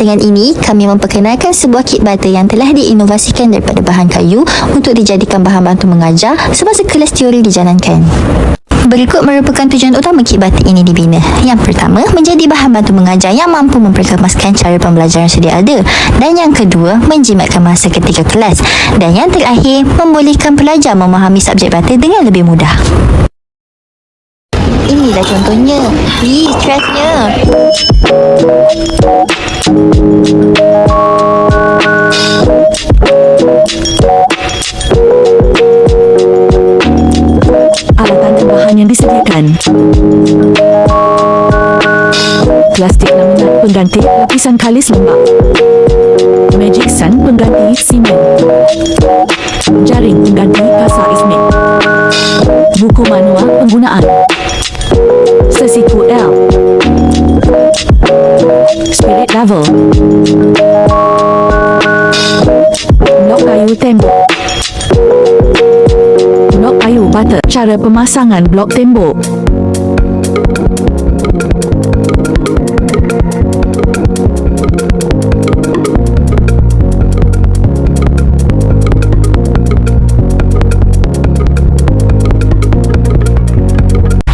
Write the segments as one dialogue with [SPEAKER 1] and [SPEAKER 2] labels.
[SPEAKER 1] Dengan ini, kami memperkenalkan sebuah kit butter yang telah diinovasikan daripada bahan kayu untuk dijadikan bahan bantu mengajar semasa kelas teori dijalankan. Berikut merupakan tujuan utama kit butter ini dibina. Yang pertama, menjadi bahan bantu mengajar yang mampu memperkemaskan cara pembelajaran sedia ada. Dan yang kedua, menjimatkan masa ketika kelas. Dan yang terakhir, membolehkan pelajar memahami subjek butter dengan lebih mudah. Inilah contohnya. Stresnya.
[SPEAKER 2] Alatan tambahan yang disediakan: plastik laminat pengganti lapisan kalis lembap, Magic Sand pengganti simen, jaring pengganti kasa ismet, buku manual penggunaan, sesiku L, spirit level, blok kayu tembok, blok kayu butter. Cara pemasangan blok tembok: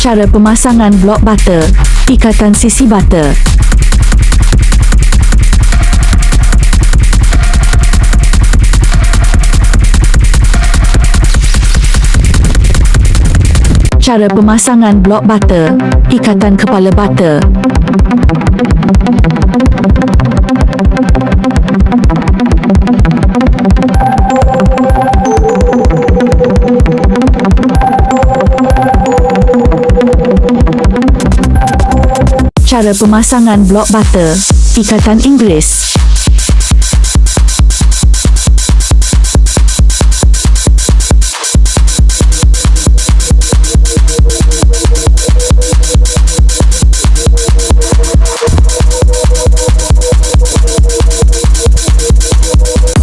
[SPEAKER 2] cara pemasangan blok butter, ikatan sisi butter. Cara pemasangan blok butter, ikatan kepala butter. Cara pemasangan blok butter, ikatan Inggeris.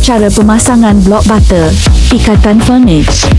[SPEAKER 2] Cara pemasangan blok butter, ikatan furnish.